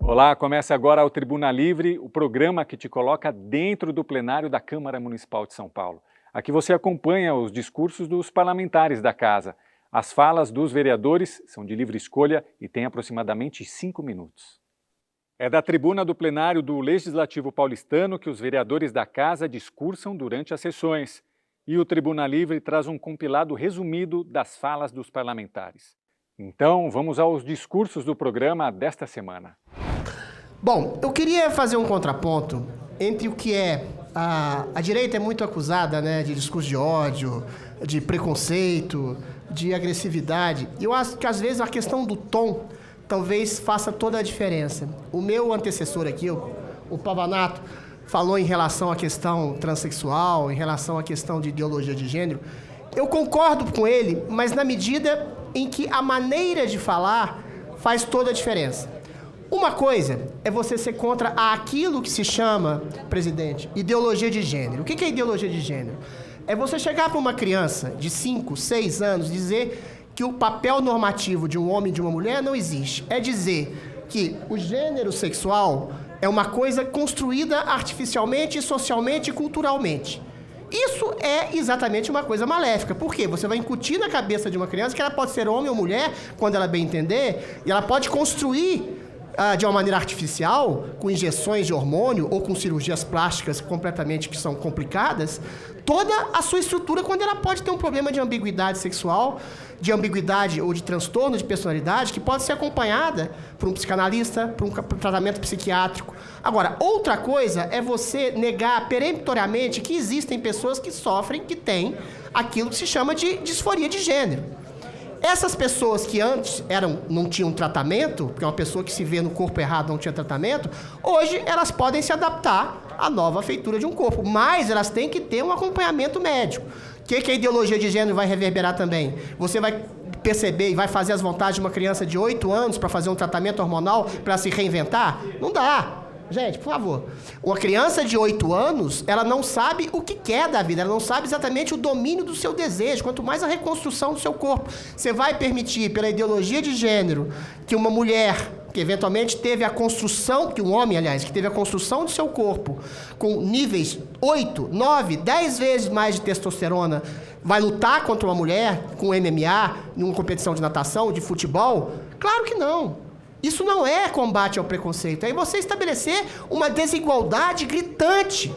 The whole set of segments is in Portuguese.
Olá, começa agora o Tribuna Livre, o programa que te coloca dentro do plenário da Câmara Municipal de São Paulo. Aqui você acompanha os discursos dos parlamentares da casa. As falas dos vereadores são de livre escolha e têm aproximadamente 5 minutos. É da tribuna do plenário do Legislativo paulistano que os vereadores da casa discursam durante as sessões. E o Tribuna Livre traz um compilado resumido das falas dos parlamentares. Então, vamos aos discursos do programa desta semana. Bom, eu queria fazer um contraponto entre o que é... A direita é muito acusada, né, de discurso de ódio, de preconceito, de agressividade. E eu acho que, às vezes, a questão do tom talvez faça toda a diferença. O meu antecessor aqui, o Pavanato, falou em relação à questão transexual, em relação à questão de ideologia de gênero. Eu concordo com ele, mas na medida em que a maneira de falar faz toda a diferença. Uma coisa é você ser contra aquilo que se chama, presidente, ideologia de gênero. O que é ideologia de gênero? É você chegar para uma criança de 5, 6 anos e dizer que o papel normativo de um homem e de uma mulher não existe. É dizer que o gênero sexual é uma coisa construída artificialmente, socialmente e culturalmente. Isso é exatamente uma coisa maléfica. Por quê? Você vai incutir na cabeça de uma criança que ela pode ser homem ou mulher, quando ela bem entender, e ela pode construir de uma maneira artificial, com injeções de hormônio ou com cirurgias plásticas completamente que são complicadas, toda a sua estrutura, quando ela pode ter um problema de ambiguidade sexual, de ambiguidade ou de transtorno de personalidade, que pode ser acompanhada por um psicanalista, por um tratamento psiquiátrico. Agora, outra coisa é você negar peremptoriamente que existem pessoas que sofrem, que têm aquilo que se chama de disforia de gênero. Essas pessoas que antes não tinham tratamento, porque uma pessoa que se vê no corpo errado não tinha tratamento, hoje elas podem se adaptar à nova feitura de um corpo, mas elas têm que ter um acompanhamento médico. O que a ideologia de gênero vai reverberar também? Você vai perceber e vai fazer as vontades de uma criança de 8 anos para fazer um tratamento hormonal para se reinventar? Não dá. Gente, por favor. Uma criança de 8 anos, ela não sabe o que quer da vida, ela não sabe exatamente o domínio do seu desejo, quanto mais a reconstrução do seu corpo. Você vai permitir, pela ideologia de gênero, que uma mulher, que eventualmente teve a construção, que um homem, aliás, que teve a construção do seu corpo com níveis 8, 9, 10 vezes mais de testosterona, vai lutar contra uma mulher com MMA, numa competição de natação, de futebol? Claro que não. Isso não é combate ao preconceito. É você estabelecer uma desigualdade gritante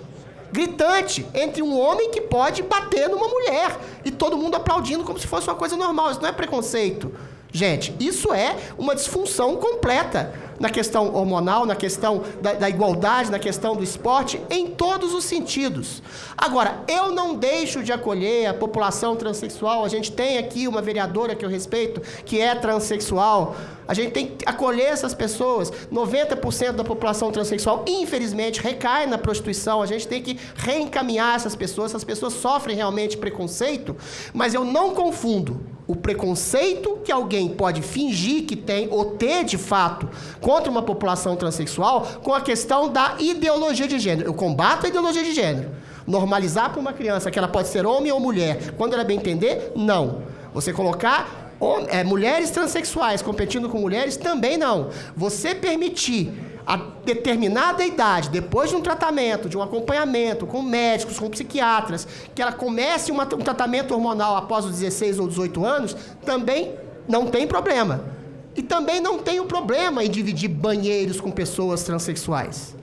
entre um homem que pode bater numa mulher e todo mundo aplaudindo como se fosse uma coisa normal. Isso não é preconceito. Gente, isso é uma disfunção completa na questão hormonal, na questão da igualdade, na questão do esporte, em todos os sentidos. Agora, eu não deixo de acolher a população transexual. A gente tem aqui uma vereadora que eu respeito, que é transexual. A gente tem que acolher essas pessoas. 90% da população transexual, infelizmente, recai na prostituição. A gente tem que reencaminhar essas pessoas. Essas pessoas sofrem realmente preconceito, mas eu não confundo o preconceito que alguém pode fingir que tem ou ter de fato contra uma população transexual com a questão da ideologia de gênero. Eu combato a ideologia de gênero. Normalizar para uma criança que ela pode ser homem ou mulher, quando ela bem entender, não. Você colocar mulheres transexuais competindo com mulheres, também não. Você permitir a determinada idade, depois de um tratamento, de um acompanhamento com médicos, com psiquiatras, que ela comece um tratamento hormonal após os 16 ou 18 anos, também não tem problema. E também não tem o problema em dividir banheiros com pessoas transexuais.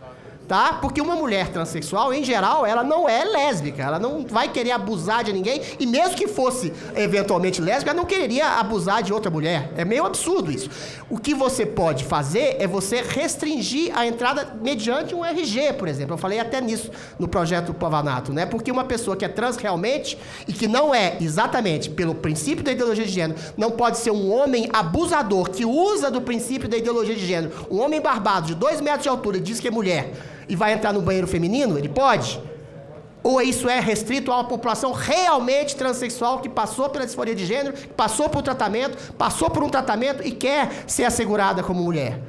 Tá? Porque uma mulher transexual, em geral, ela não é lésbica, ela não vai querer abusar de ninguém, e mesmo que fosse eventualmente lésbica, ela não quereria abusar de outra mulher. É meio absurdo isso. O que você pode fazer é você restringir a entrada mediante um RG, por exemplo. Eu falei até nisso no projeto Pavanato, né? Porque uma pessoa que é trans realmente, e que não é exatamente pelo princípio da ideologia de gênero, não pode ser um homem abusador que usa do princípio da ideologia de gênero, um homem barbado de 2 metros de altura e diz que é mulher, e vai entrar no banheiro feminino? Ele pode? Ou isso é restrito a uma população realmente transexual que passou pela disforia de gênero, que passou por um tratamento e quer ser assegurada como mulher?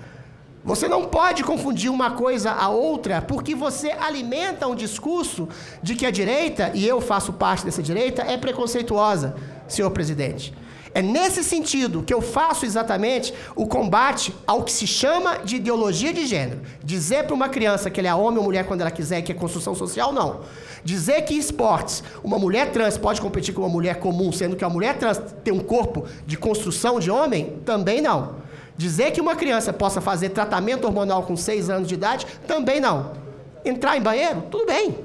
Você não pode confundir uma coisa a outra, porque você alimenta um discurso de que a direita, e eu faço parte dessa direita, é preconceituosa, senhor presidente. É nesse sentido que eu faço exatamente o combate ao que se chama de ideologia de gênero. Dizer para uma criança que ela é homem ou mulher quando ela quiser, que é construção social, não. Dizer que em esportes uma mulher trans pode competir com uma mulher comum, sendo que a mulher trans tem um corpo de construção de homem, também não. Dizer que uma criança possa fazer tratamento hormonal com 6 anos de idade, também não. Entrar em banheiro, tudo bem.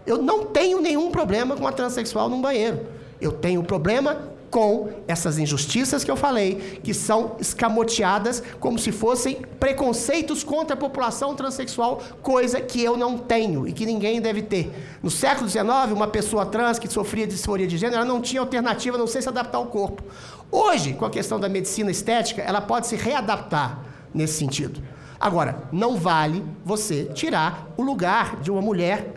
Eu não tenho nenhum problema com a transexual num banheiro. Eu tenho problema com essas injustiças que eu falei, que são escamoteadas como se fossem preconceitos contra a população transexual, coisa que eu não tenho e que ninguém deve ter. No século XIX, uma pessoa trans que sofria de disforia de gênero, ela não tinha alternativa a não ser se adaptar ao corpo. Hoje, com a questão da medicina estética, ela pode se readaptar nesse sentido. Agora, não vale você tirar o lugar de uma mulher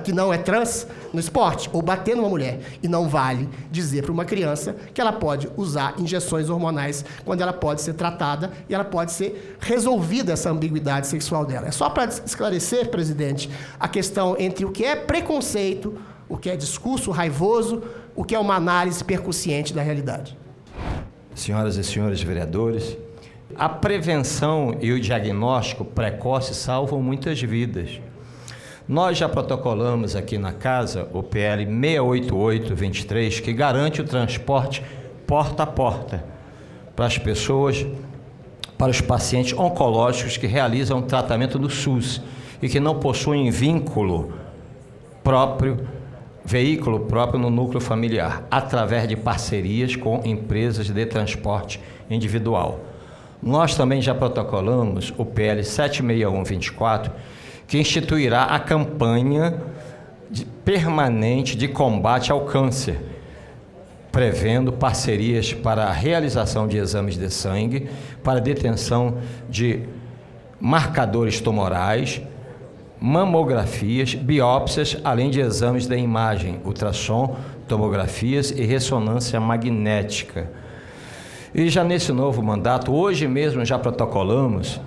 que não é trans no esporte, ou bater numa mulher. E não vale dizer para uma criança que ela pode usar injeções hormonais quando ela pode ser tratada e ela pode ser resolvida essa ambiguidade sexual dela. É só para esclarecer, presidente, a questão entre o que é preconceito, o que é discurso raivoso, o que é uma análise percussiente da realidade. Senhoras e senhores vereadores, a prevenção e o diagnóstico precoce salvam muitas vidas. Nós já protocolamos aqui na casa o PL 688-23, que garante o transporte porta a porta para as pessoas, para os pacientes oncológicos que realizam tratamento no SUS e que não possuem veículo próprio no núcleo familiar, através de parcerias com empresas de transporte individual. Nós também já protocolamos o PL 761-24, que instituirá a campanha permanente de combate ao câncer, prevendo parcerias para a realização de exames de sangue, para detenção de marcadores tumorais, mamografias, biópsias, além de exames de imagem, ultrassom, tomografias e ressonância magnética. E já nesse novo mandato, hoje mesmo já protocolamos,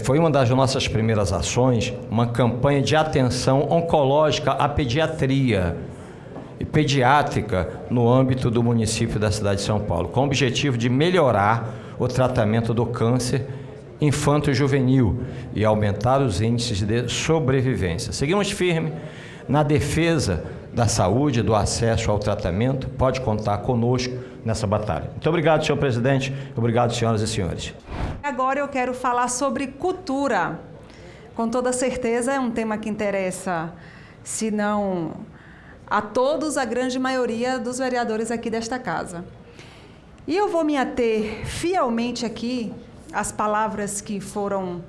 foi uma das nossas primeiras ações, uma campanha de atenção oncológica à pediatria e pediátrica no âmbito do município da cidade de São Paulo, com o objetivo de melhorar o tratamento do câncer infanto-juvenil e aumentar os índices de sobrevivência. Seguimos firme na defesa da saúde, do acesso ao tratamento. Pode contar conosco nessa batalha. Muito obrigado, senhor presidente. Obrigado, senhoras e senhores. Agora eu quero falar sobre cultura. Com toda certeza é um tema que interessa, se não a todos, a grande maioria dos vereadores aqui desta casa. E eu vou me ater fielmente aqui às palavras que foram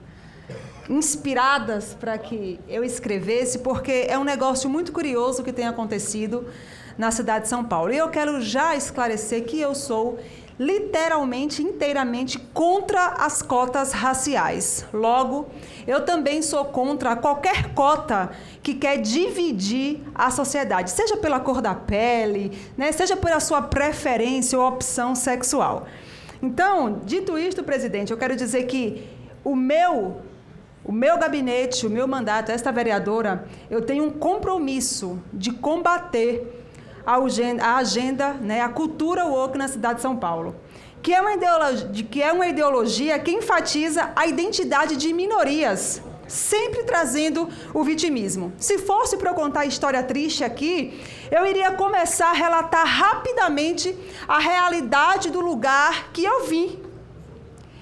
inspiradas para que eu escrevesse, porque é um negócio muito curioso que tem acontecido na cidade de São Paulo. E eu quero já esclarecer que eu sou literalmente, inteiramente contra as cotas raciais. Logo, eu também sou contra qualquer cota que quer dividir a sociedade, seja pela cor da pele, né, seja pela sua preferência ou opção sexual. Então, dito isto, presidente, eu quero dizer que o meu gabinete, o meu mandato, esta vereadora, eu tenho um compromisso de combater a agenda, né, a cultura woke na cidade de São Paulo, que é uma ideologia que enfatiza a identidade de minorias, sempre trazendo o vitimismo. Se fosse para eu contar a história triste aqui, eu iria começar a relatar rapidamente a realidade do lugar que eu vim.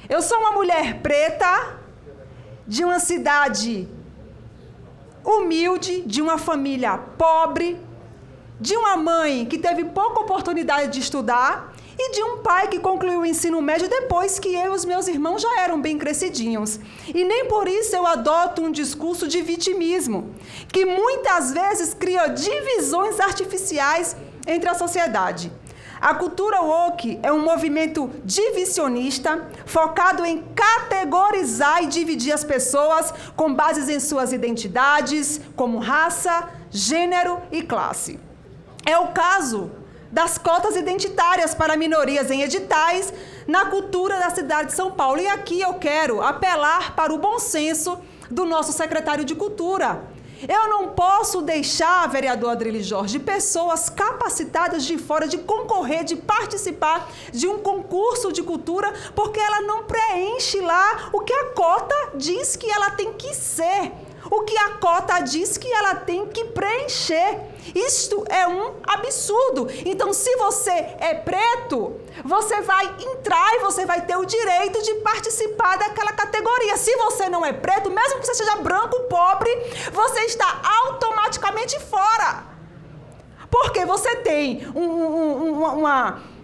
Eu sou uma mulher preta, de uma cidade humilde, de uma família pobre, de uma mãe que teve pouca oportunidade de estudar e de um pai que concluiu o ensino médio depois que eu e os meus irmãos já eram bem crescidinhos. E nem por isso eu adoto um discurso de vitimismo, que muitas vezes cria divisões artificiais entre a sociedade. A cultura woke é um movimento divisionista, focado em categorizar e dividir as pessoas com bases em suas identidades, como raça, gênero e classe. É o caso das cotas identitárias para minorias em editais na cultura da cidade de São Paulo. E aqui eu quero apelar para o bom senso do nosso secretário de Cultura, Eu não posso deixar, vereador Adrilles Jorge, pessoas capacitadas de fora de concorrer, de participar de um concurso de cultura, porque ela não preenche lá o que a cota diz que ela tem que ser, o que a cota diz que ela tem que preencher. Isto é um absurdo. Então, se você é preto, você vai entrar e você vai ter o direito de participar daquela categoria. Se você não é preto, mesmo que você seja branco, pobre, você está automaticamente fora. Porque você tem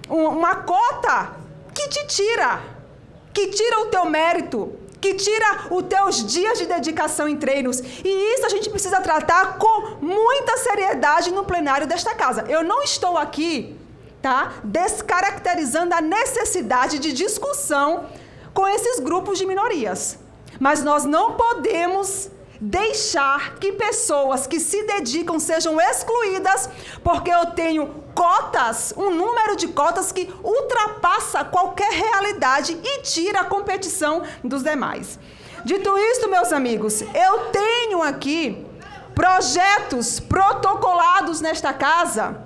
uma cota que te tira, o teu mérito, que tira os teus dias de dedicação em treinos. E isso a gente precisa tratar com muita seriedade no plenário desta casa. Eu não estou aqui, descaracterizando a necessidade de discussão com esses grupos de minorias. Mas nós não podemos deixar que pessoas que se dedicam sejam excluídas, porque eu tenho cotas, um número de cotas que ultrapassa qualquer realidade e tira a competição dos demais. Dito isto, meus amigos, eu tenho aqui projetos protocolados nesta casa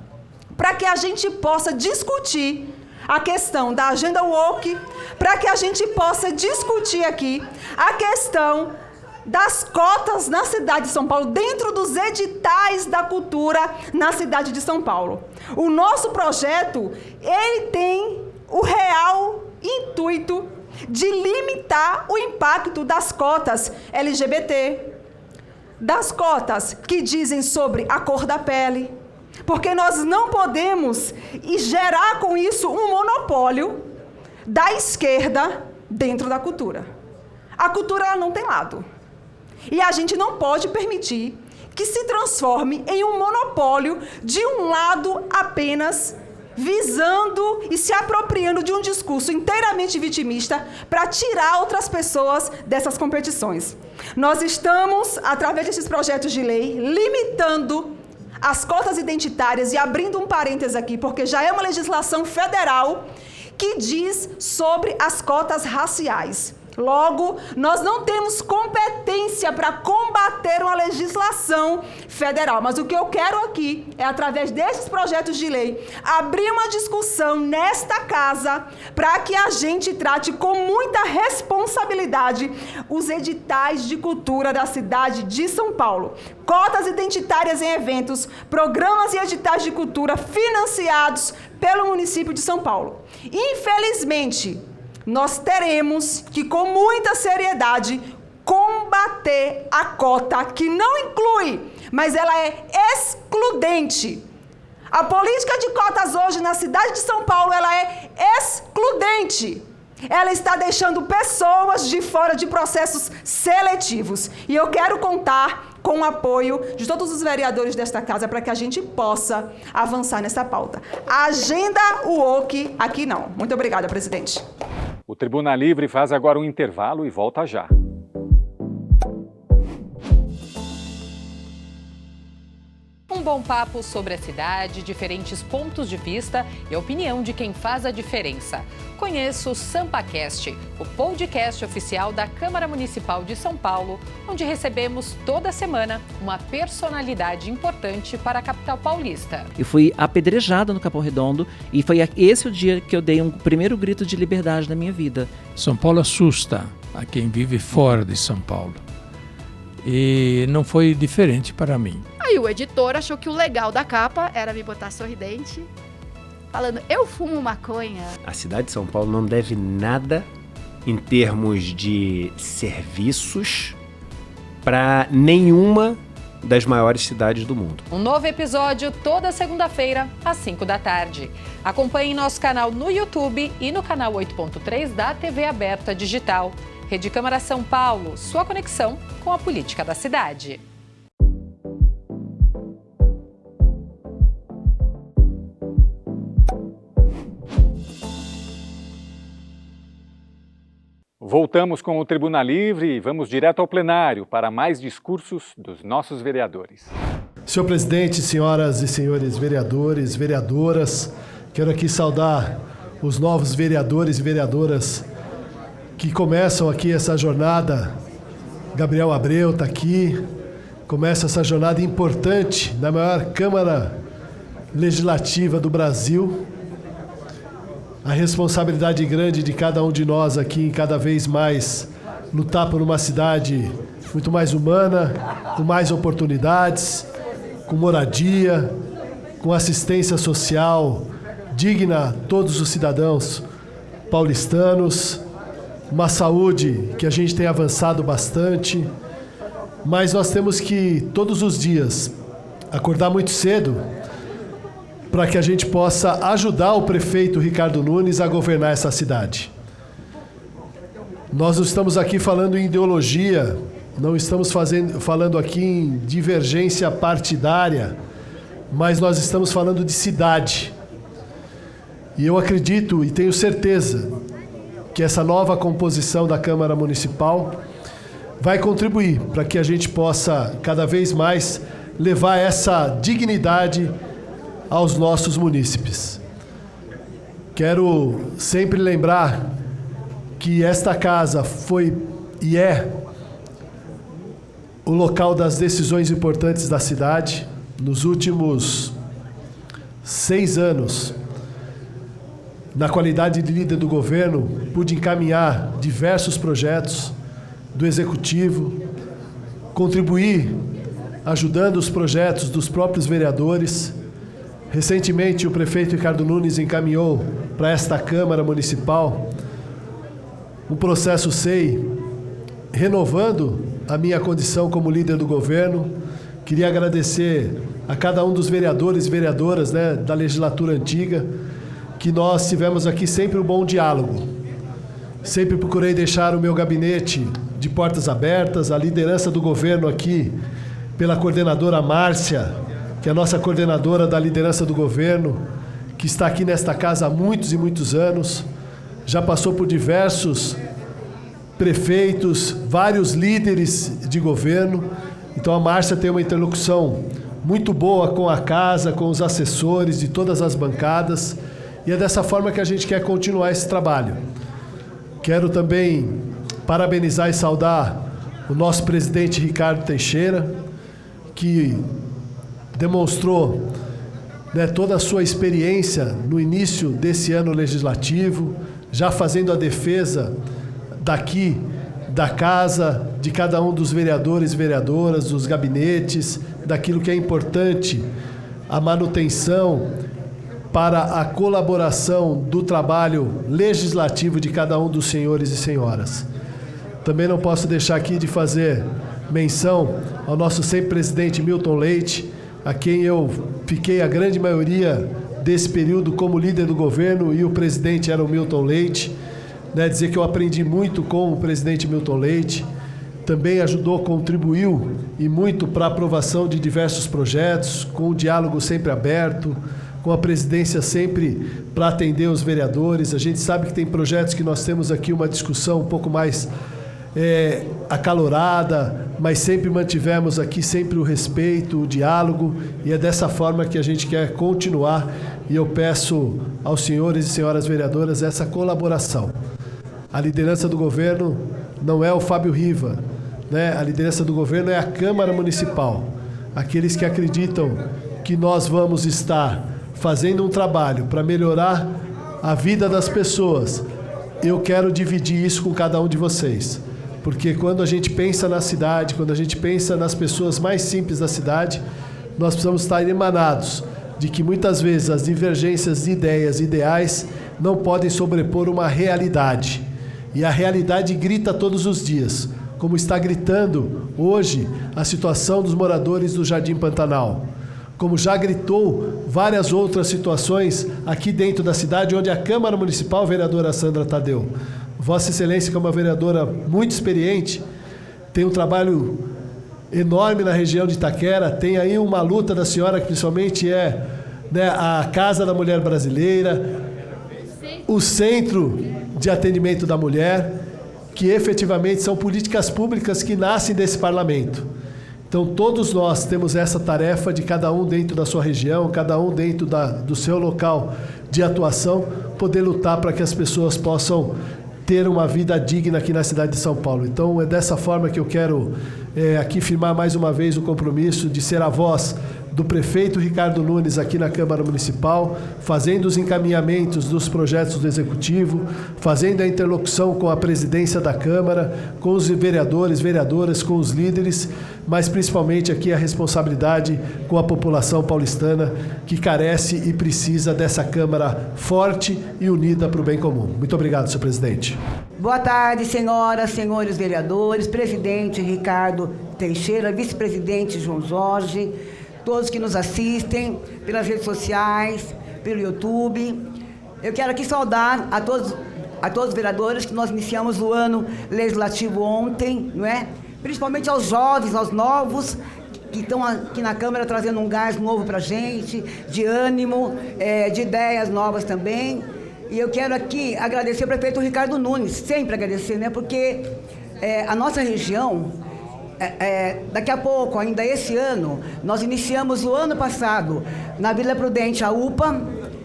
para que a gente possa discutir a questão da agenda woke, para que a gente possa discutir aqui a questão das cotas na cidade de São Paulo, dentro dos editais da cultura na cidade de São Paulo. O nosso projeto, ele tem o real intuito de limitar o impacto das cotas LGBT, das cotas que dizem sobre a cor da pele, porque nós não podemos gerar com isso um monopólio da esquerda dentro da cultura. A cultura, ela não tem lado. E a gente não pode permitir que se transforme em um monopólio de um lado apenas, visando e se apropriando de um discurso inteiramente vitimista para tirar outras pessoas dessas competições. Nós estamos, através desses projetos de lei, limitando as cotas identitárias e abrindo um parênteses aqui, porque já é uma legislação federal que diz sobre as cotas raciais. Logo, nós não temos competência para combater uma legislação federal. Mas o que eu quero aqui é, através desses projetos de lei, abrir uma discussão nesta casa para que a gente trate com muita responsabilidade os editais de cultura da cidade de São Paulo. Cotas identitárias em eventos, programas e editais de cultura financiados pelo município de São Paulo. Infelizmente, nós teremos que, com muita seriedade, combater a cota que não inclui, mas ela é excludente. A política de cotas hoje na cidade de São Paulo, ela é excludente. Ela está deixando pessoas de fora de processos seletivos. E eu quero contar com o apoio de todos os vereadores desta casa para que a gente possa avançar nessa pauta. A agenda woke aqui não. Muito obrigada, presidente. O Tribuna Livre faz agora um intervalo e volta já. Um bom papo sobre a cidade, diferentes pontos de vista e a opinião de quem faz a diferença. Conheça o SampaCast, o podcast oficial da Câmara Municipal de São Paulo, onde recebemos toda semana uma personalidade importante para a capital paulista. Eu fui apedrejada no Capão Redondo e foi esse o dia que eu dei um primeiro grito de liberdade na minha vida. São Paulo assusta a quem vive fora de São Paulo. E não foi diferente para mim. Aí o editor achou que o legal da capa era me botar sorridente, falando, eu fumo maconha. A cidade de São Paulo não deve nada em termos de serviços para nenhuma das maiores cidades do mundo. Um novo episódio toda segunda-feira, às 5 da tarde. Acompanhe nosso canal no YouTube e no canal 8.3 da TV Aberta Digital. Rede Câmara São Paulo, sua conexão com a política da cidade. Voltamos com o Tribuna Livre e vamos direto ao plenário para mais discursos dos nossos vereadores. Senhor presidente, senhoras e senhores vereadores, vereadoras, quero aqui saudar os novos vereadores e vereadoras que começam aqui essa jornada. Gabriel Abreu está aqui, começa essa jornada importante na maior Câmara Legislativa do Brasil. A responsabilidade grande de cada um de nós aqui em cada vez mais lutar por uma cidade muito mais humana, com mais oportunidades, com moradia, com assistência social digna a todos os cidadãos paulistanos, uma saúde que a gente tem avançado bastante, mas nós temos que todos os dias acordar muito cedo para que a gente possa ajudar o prefeito Ricardo Nunes a governar essa cidade. Nós não estamos aqui falando em ideologia, não estamos falando aqui em divergência partidária, mas nós estamos falando de cidade. E eu acredito e tenho certeza que essa nova composição da Câmara Municipal vai contribuir para que a gente possa cada vez mais levar essa dignidade aos nossos munícipes. Quero sempre lembrar que esta casa foi e é o local das decisões importantes da cidade. Nos últimos 6 anos, na qualidade de líder do governo, pude encaminhar diversos projetos do Executivo, contribuir ajudando os projetos dos próprios vereadores. Recentemente, o prefeito Ricardo Nunes encaminhou para esta Câmara Municipal um processo SEI, renovando a minha condição como líder do governo. Queria agradecer a cada um dos vereadores e vereadoras, da legislatura antiga, que nós tivemos aqui sempre um bom diálogo. Sempre procurei deixar o meu gabinete de portas abertas, a liderança do governo aqui, pela coordenadora Márcia, que é a nossa coordenadora da liderança do governo, que está aqui nesta casa há muitos e muitos anos, já passou por diversos prefeitos, vários líderes de governo. Então a Márcia tem uma interlocução muito boa com a casa, com os assessores de todas as bancadas, e é dessa forma que a gente quer continuar esse trabalho. Quero também parabenizar e saudar o nosso presidente Ricardo Teixeira, que demonstrou toda a sua experiência no início desse ano legislativo, já fazendo a defesa daqui, da casa, de cada um dos vereadores e vereadoras, dos gabinetes, daquilo que é importante, a manutenção para a colaboração do trabalho legislativo de cada um dos senhores e senhoras. Também não posso deixar aqui de fazer menção ao nosso sempre presidente Milton Leite, a quem eu fiquei a grande maioria desse período como líder do governo, e o presidente era o Milton Leite. Dizer que eu aprendi muito com o presidente Milton Leite, também ajudou, contribuiu e muito para a aprovação de diversos projetos, com o diálogo sempre aberto, com a presidência sempre para atender os vereadores. A gente sabe que tem projetos que nós temos aqui uma discussão um pouco mais acalorada, mas sempre mantivemos aqui sempre o respeito, o diálogo, e é dessa forma que a gente quer continuar, e eu peço aos senhores e senhoras vereadoras essa colaboração. A liderança do governo não é o Fábio Riva, a liderança do governo é a Câmara Municipal. Aqueles que acreditam que nós vamos estar fazendo um trabalho para melhorar a vida das pessoas, eu quero dividir isso com cada um de vocês. Porque quando a gente pensa na cidade, quando a gente pensa nas pessoas mais simples da cidade, nós precisamos estar emanados de que muitas vezes as divergências de ideias, ideais, não podem sobrepor uma realidade. E a realidade grita todos os dias, como está gritando hoje a situação dos moradores do Jardim Pantanal. Como já gritou várias outras situações aqui dentro da cidade, onde a Câmara Municipal, vereadora Sandra Tadeu, Vossa Excelência, que é uma vereadora muito experiente, tem um trabalho enorme na região de Itaquera, tem aí uma luta da senhora que principalmente é a Casa da Mulher Brasileira, o Centro de Atendimento da Mulher, que efetivamente são políticas públicas que nascem desse parlamento. Então todos nós temos essa tarefa de cada um dentro da sua região, cada um dentro do seu local de atuação, poder lutar para que as pessoas possam ter uma vida digna aqui na cidade de São Paulo. Então é dessa forma que eu quero aqui firmar mais uma vez o compromisso de ser a voz do prefeito Ricardo Nunes aqui na Câmara Municipal, fazendo os encaminhamentos dos projetos do Executivo, fazendo a interlocução com a presidência da Câmara, com os vereadores, vereadoras, com os líderes, mas principalmente aqui a responsabilidade com a população paulistana que carece e precisa dessa Câmara forte e unida para o bem comum. Muito obrigado, senhor presidente. Boa tarde, senhoras, senhores vereadores, presidente Ricardo Teixeira, vice-presidente João Jorge, todos que nos assistem pelas redes sociais, pelo YouTube. Eu quero aqui saudar a todos os vereadores que nós iniciamos o ano legislativo ontem, não é? Principalmente aos jovens, aos novos, que estão aqui na Câmara trazendo um gás novo para a gente, de ânimo, de ideias novas também. E eu quero aqui agradecer ao prefeito Ricardo Nunes, sempre agradecer, né? Porque a nossa região, daqui a pouco, ainda esse ano, nós iniciamos o ano passado na Vila Prudente, a UPA,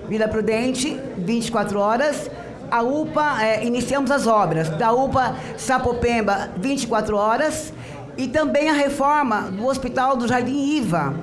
Vila Prudente, 24 horas, a UPA, iniciamos as obras, da UPA Sapopemba, 24 horas, e também a reforma do Hospital do Jardim Iva.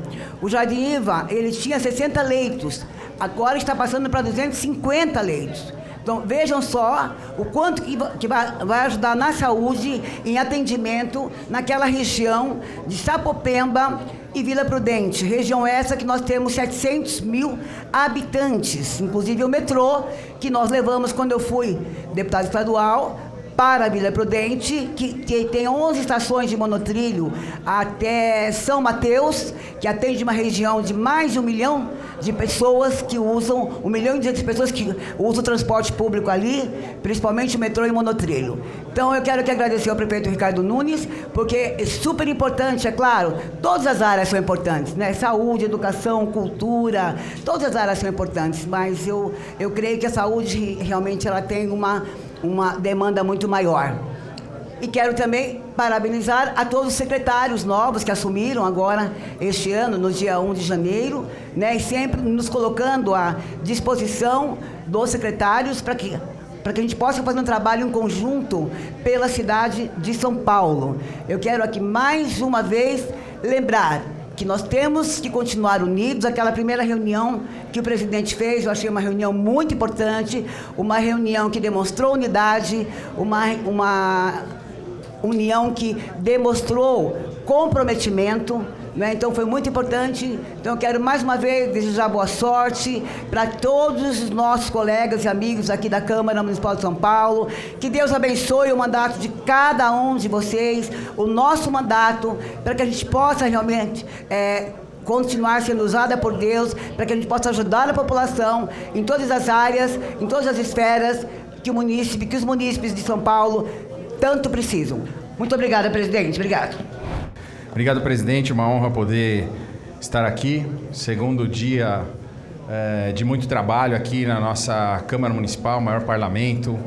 O Jardim Iva, ele tinha 60 leitos, agora está passando para 250 leitos. Então, vejam só o quanto que vai ajudar na saúde, em atendimento, naquela região de Sapopemba e Vila Prudente. Região essa que nós temos 700 mil habitantes, inclusive o metrô, que nós levamos quando eu fui deputado estadual, para a Vila Prudente, que tem 11 estações de monotrilho até São Mateus, que atende uma região de mais de 1 milhão de pessoas que usam, 1 milhão de pessoas que usam o transporte público ali, principalmente o metrô e o monotrilho. Então eu quero aqui agradecer ao prefeito Ricardo Nunes, porque é super importante, é claro, todas as áreas são importantes, né? Saúde, educação, cultura, todas as áreas são importantes, mas eu creio que a saúde realmente ela tem uma demanda muito maior. E quero também parabenizar a todos os secretários novos que assumiram agora este ano, no dia 1 de janeiro, né, e sempre nos colocando à disposição dos secretários para que a gente possa fazer um trabalho em conjunto pela cidade de São Paulo. Eu quero aqui mais uma vez lembrar que nós temos que continuar unidos. Aquela primeira reunião que o presidente fez, eu achei uma reunião muito importante, uma reunião que demonstrou unidade, uma união que demonstrou comprometimento, né? Então foi muito importante. Então eu quero mais uma vez desejar boa sorte para todos os nossos colegas e amigos aqui da Câmara Municipal de São Paulo. Que Deus abençoe o mandato de cada um de vocês, o nosso mandato, para que a gente possa realmente continuar sendo usada por Deus, para que a gente possa ajudar a população em todas as áreas, em todas as esferas que os munícipes de São Paulo tanto precisam. Muito obrigada, presidente. Obrigado. Obrigado, presidente. Uma honra poder estar aqui. Segundo dia de muito trabalho aqui na nossa Câmara Municipal, maior parlamento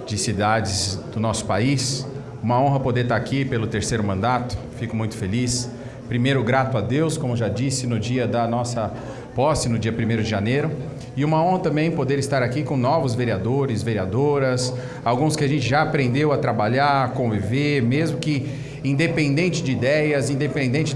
de cidades do nosso país. Uma honra poder estar aqui pelo 3º mandato. Fico muito feliz. Primeiro, grato a Deus, como já disse, no dia da nossa posse, no dia 1º de janeiro. E uma honra também poder estar aqui com novos vereadores, vereadoras, alguns que a gente já aprendeu a trabalhar, a conviver, mesmo que independente de ideias, independente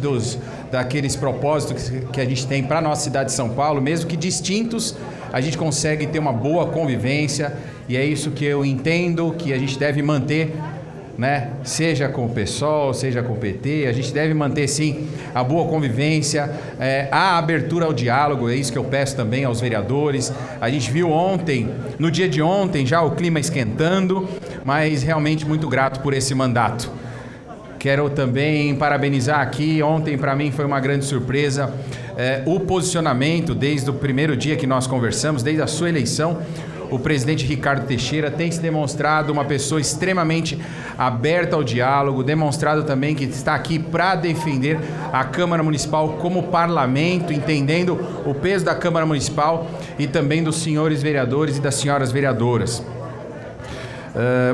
daqueles propósitos que a gente tem para a nossa cidade de São Paulo, mesmo que distintos, a gente consegue ter uma boa convivência, e é isso que eu entendo que a gente deve manter, né? Seja com o PSOL, seja com o PT, a gente deve manter sim a boa convivência, a abertura ao diálogo, é isso que eu peço também aos vereadores. A gente viu ontem, no dia de ontem, já o clima esquentando, mas realmente muito grato por esse mandato. Quero também parabenizar aqui, ontem para mim foi uma grande surpresa, o posicionamento desde o primeiro dia que nós conversamos, desde a sua eleição. O presidente Ricardo Teixeira tem se demonstrado uma pessoa extremamente aberta ao diálogo, demonstrado também que está aqui para defender a Câmara Municipal como parlamento, entendendo o peso da Câmara Municipal e também dos senhores vereadores e das senhoras vereadoras.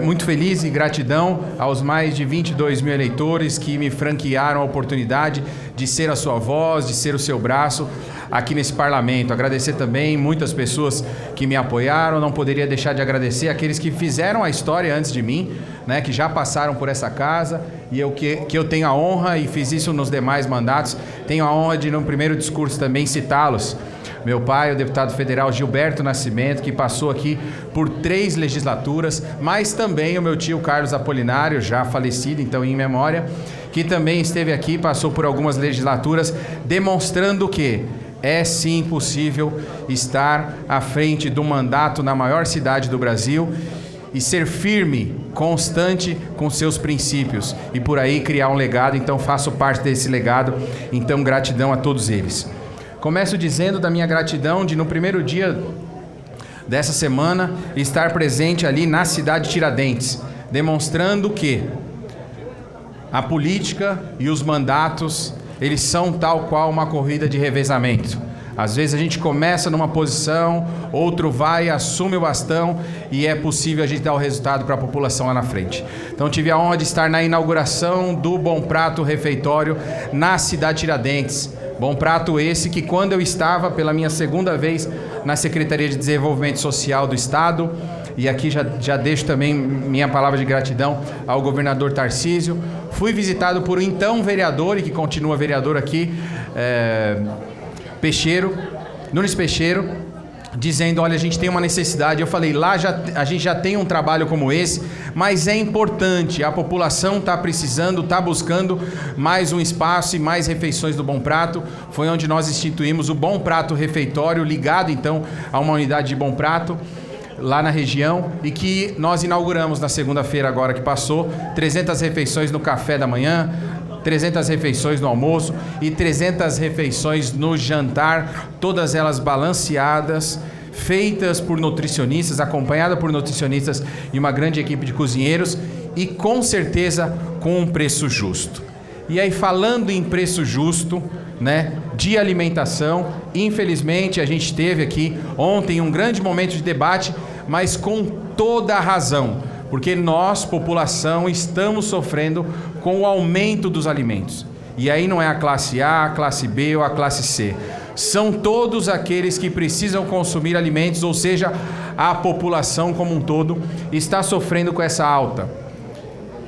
Muito feliz e gratidão aos mais de 22 mil eleitores que me franquearam a oportunidade de ser a sua voz, de ser o seu braço aqui nesse parlamento. Agradecer também muitas pessoas que me apoiaram, não poderia deixar de agradecer aqueles que fizeram a história antes de mim, né, que já passaram por essa casa, e que eu tenho a honra, e fiz isso nos demais mandatos, tenho a honra de no primeiro discurso também citá-los. Meu pai, o deputado federal Gilberto Nascimento, que passou aqui por 3 legislaturas, mas também o meu tio Carlos Apolinário, já falecido, então em memória, que também esteve aqui, passou por algumas legislaturas, demonstrando que é sim possível estar à frente do mandato na maior cidade do Brasil e ser firme, constante com seus princípios e por aí criar um legado. Então faço parte desse legado, então gratidão a todos eles. Começo dizendo da minha gratidão de no primeiro dia dessa semana estar presente ali na cidade de Tiradentes, demonstrando que a política e os mandatos, eles são tal qual uma corrida de revezamento. Às vezes a gente começa numa posição, outro vai, assume o bastão e é possível a gente dar o resultado para a população lá na frente. Então tive a honra de estar na inauguração do Bom Prato Refeitório na cidade de Tiradentes. Bom Prato esse que quando eu estava pela minha segunda vez na Secretaria de Desenvolvimento Social do Estado, e aqui já deixo também minha palavra de gratidão ao governador Tarcísio, fui visitado por um então vereador e que continua vereador aqui, Nunes Peixeiro, dizendo, olha, a gente tem uma necessidade. Eu falei, lá a gente já tem um trabalho como esse, mas é importante, a população está precisando, está buscando mais um espaço e mais refeições do Bom Prato. Foi onde nós instituímos o Bom Prato Refeitório, ligado então a uma unidade de Bom Prato, lá na região, e que nós inauguramos na segunda-feira agora que passou, 300 refeições no café da manhã, 300 refeições no almoço e 300 refeições no jantar, todas elas balanceadas, feitas por nutricionistas, acompanhadas por nutricionistas e uma grande equipe de cozinheiros e com certeza com um preço justo. E aí, falando em preço justo, né, de alimentação, infelizmente a gente teve aqui ontem um grande momento de debate, mas com toda a razão, porque nós, população, estamos sofrendo com o aumento dos alimentos. E aí não é a classe A, a classe B ou a classe C. São todos aqueles que precisam consumir alimentos, ou seja, a população como um todo está sofrendo com essa alta.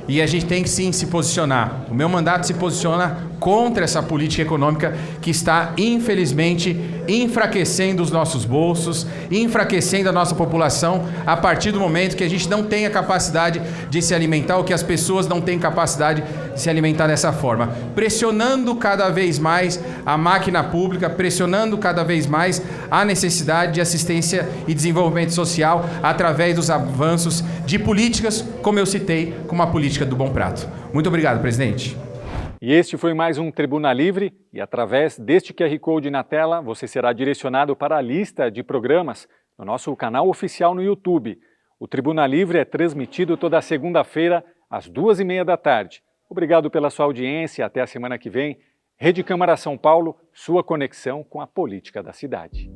E a gente tem que sim se posicionar. O meu mandato se posiciona contra essa política econômica que está, infelizmente, enfraquecendo os nossos bolsos, enfraquecendo a nossa população a partir do momento que a gente não tem a capacidade de se alimentar, ou que as pessoas não têm capacidade de se alimentar dessa forma. Pressionando cada vez mais a máquina pública, pressionando cada vez mais a necessidade de assistência e desenvolvimento social através dos avanços de políticas, como eu citei, como a política do Bom Prato. Muito obrigado, presidente. E este foi mais um Tribuna Livre, e através deste QR Code na tela você será direcionado para a lista de programas no nosso canal oficial no YouTube. O Tribuna Livre é transmitido toda segunda-feira às 14h30 da tarde. Obrigado pela sua audiência, até a semana que vem. Rede Câmara São Paulo, sua conexão com a política da cidade.